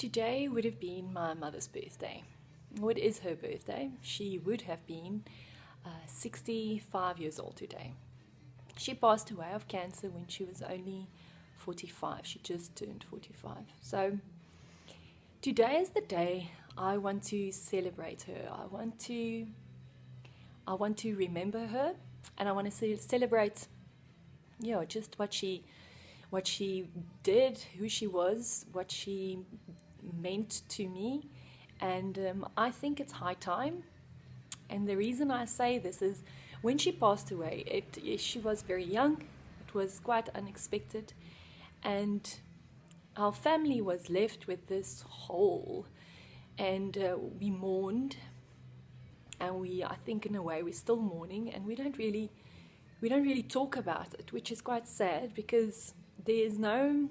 Today would have been my mother's birthday. What is her birthday? She would have been 65 years old today. She passed away of cancer when she was only 45. She just turned 45. So today is the day I want to celebrate her. I want to remember her, and I want to celebrate, just what she did, who she was, what she meant to me. And I think it's high time. And the reason I say this is when she passed away, she was very young. It was quite unexpected. And our family was left with this hole. And we mourned. And I think in a way we're still mourning, and we don't really talk about it, which is quite sad, because there's no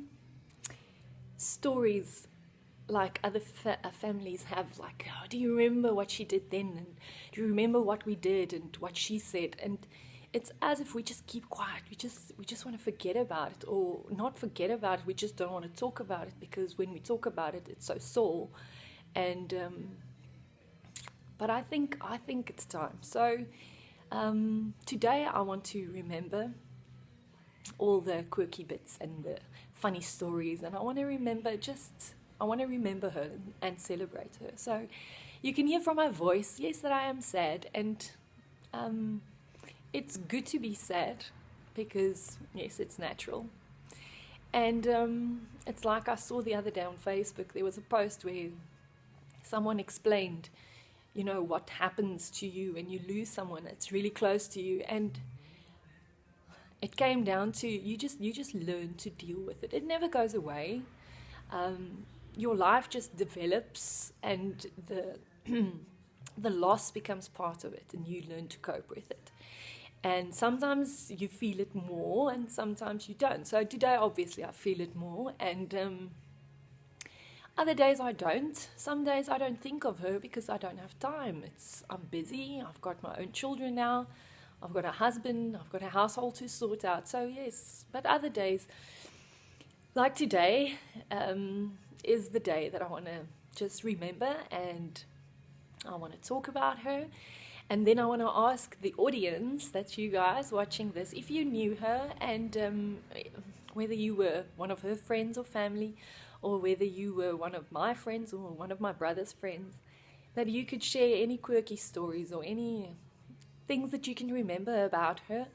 stories like other families have, like, oh, do you remember what she did then, and do you remember what we did and what she said? And it's as if we just keep quiet. We just want to forget about it, or not forget about it, we just don't want to talk about it, because when we talk about it, it's so sore. And but I think it's time. So today I want to remember all the quirky bits and the funny stories, and I want to remember her and celebrate her. So you can hear from my voice, yes, that I am sad, and it's good to be sad, because yes, it's natural. And it's like I saw the other day on Facebook, there was a post where someone explained, what happens to you when you lose someone that's really close to you, and it came down to you just learn to deal with it. It never goes away. Your life just develops, and the loss becomes part of it, and you learn to cope with it. And sometimes you feel it more, and sometimes you don't. So today, obviously, I feel it more, and other days I don't. Some days I don't think of her because I don't have time. I'm busy. I've got my own children now. I've got a husband. I've got a household to sort out. So yes, but other days, like today, is the day that I want to just remember, and I want to talk about her. And then I want to ask the audience, that's you guys watching this, if you knew her, and whether you were one of her friends or family, or whether you were one of my friends or one of my brother's friends, that you could share any quirky stories or any things that you can remember about her.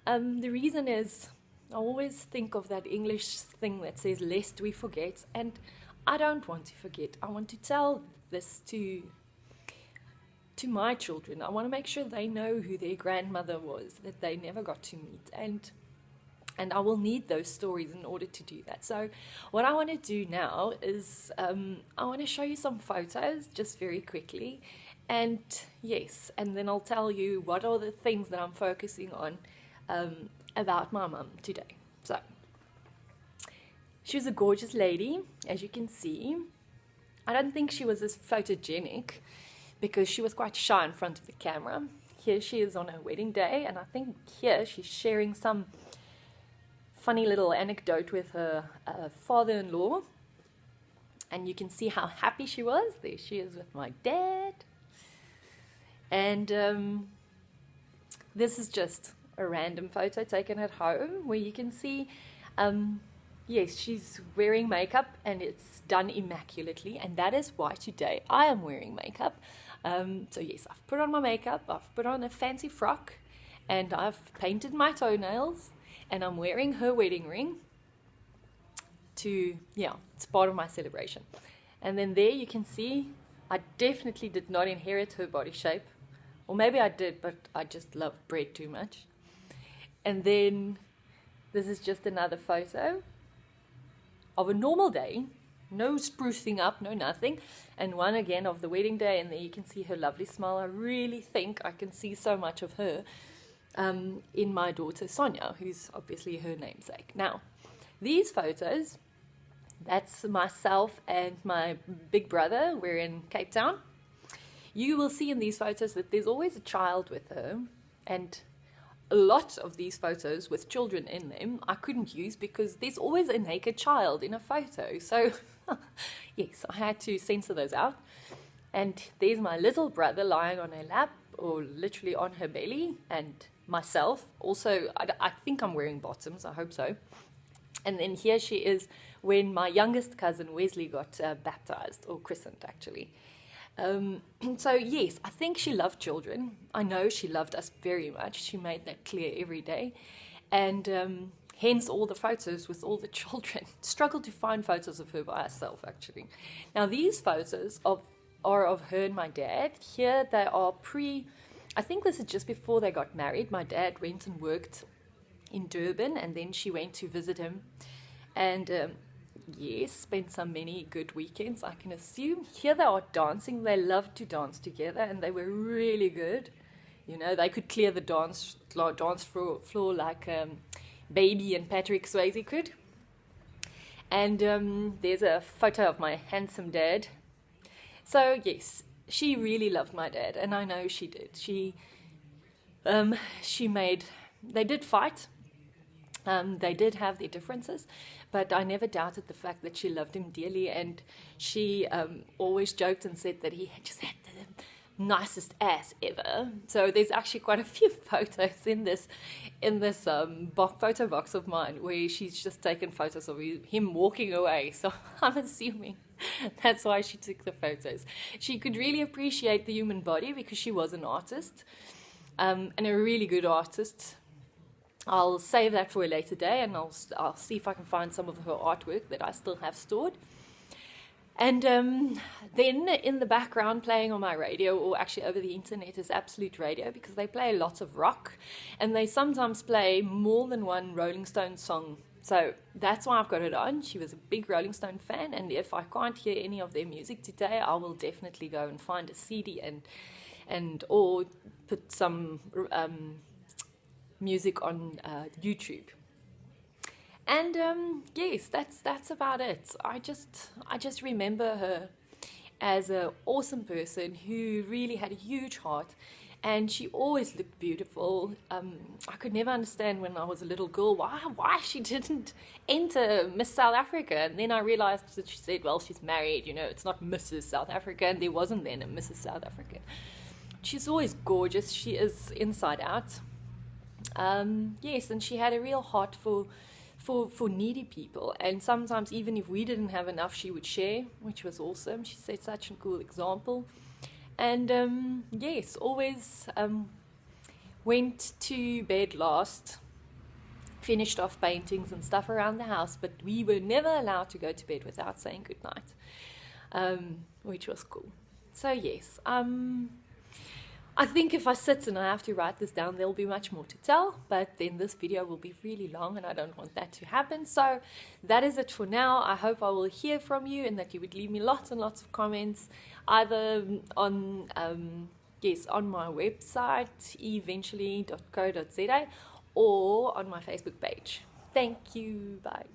The reason is, I always think of that English thing that says, lest we forget, and I don't want to forget. I want to tell this to my children. I want to make sure they know who their grandmother was, that they never got to meet, and I will need those stories in order to do that. So what I want to do now is I want to show you some photos just very quickly, and yes, and then I'll tell you what are the things that I'm focusing on about my mum today. So she was a gorgeous lady, as you can see. I don't think she was as photogenic, because she was quite shy in front of the camera. Here she is on her wedding day, and I think here she's sharing some funny little anecdote with her father-in-law, and you can see how happy she was. There she is with my dad, and this is just a random photo taken at home, where you can see yes, she's wearing makeup, and it's done immaculately, and that is why today I am wearing makeup. So yes, I've put on my makeup, I've put on a fancy frock, and I've painted my toenails, and I'm wearing her wedding ring it's part of my celebration. And then there you can see, I definitely did not inherit her body shape, or maybe I did, but I just love bread too much. And then this is just another photo of a normal day, no sprucing up, no nothing, and one again of the wedding day, and there you can see her lovely smile. I really think I can see so much of her in my daughter Sonia, who's obviously her namesake. Now, these photos, that's myself and my big brother. We're in Cape Town. You will see in these photos that there's always a child with her, and a lot of these photos with children in them I couldn't use because there's always a naked child in a photo. So yes, I had to censor those out. And there's my little brother lying on her lap, or literally on her belly, and myself. Also, I think I'm wearing bottoms, I hope so. And then here she is when my youngest cousin Wesley got baptized, or christened actually. So yes, I think she loved children. I know she loved us very much. She made that clear every day. And hence all the photos with all the children. Struggled to find photos of her by herself, actually. Now these photos are of her and my dad. Here they are I think this is just before they got married. My dad went and worked in Durban, and then she went to visit him. And yes, spent some many good weekends, I can assume. Here they are dancing. They loved to dance together, and they were really good. You know, they could clear the dance floor like Baby and Patrick Swayze could. And there's a photo of my handsome dad. So yes, she really loved my dad, and I know she did. They did fight. They did have their differences, but I never doubted the fact that she loved him dearly, and she always joked and said that he just had the nicest ass ever. So there's actually quite a few photos in this photo box of mine where she's just taken photos of him walking away. So I'm assuming that's why she took the photos. She could really appreciate the human body because she was an artist, and a really good artist. I'll save that for a later day, and I'll see if I can find some of her artwork that I still have stored. And then in the background playing on my radio, or actually over the internet, is Absolute Radio, because they play lots of rock, and they sometimes play more than one Rolling Stones song. So that's why I've got it on. She was a big Rolling Stone fan, and if I can't hear any of their music today, I will definitely go and find a CD or put some music on YouTube. And yes, that's about it. I just remember her as an awesome person who really had a huge heart, and she always looked beautiful. I could never understand when I was a little girl why she didn't enter Miss South Africa, and then I realized that she said, well, she's married, you know, it's not Mrs. South Africa, and there wasn't then a Mrs. South Africa. She's always gorgeous. She is inside out. Yes, and she had a real heart for needy people, and sometimes even if we didn't have enough, she would share, which was awesome. She set such a cool example. And yes, always went to bed last, finished off paintings and stuff around the house, but we were never allowed to go to bed without saying goodnight, which was cool. So yes, I think if I sit and I have to write this down, there'll be much more to tell, but then this video will be really long and I don't want that to happen. So that is it for now. I hope I will hear from you and that you would leave me lots and lots of comments, either on my website, eventually.co.za, or on my Facebook page. Thank you. Bye.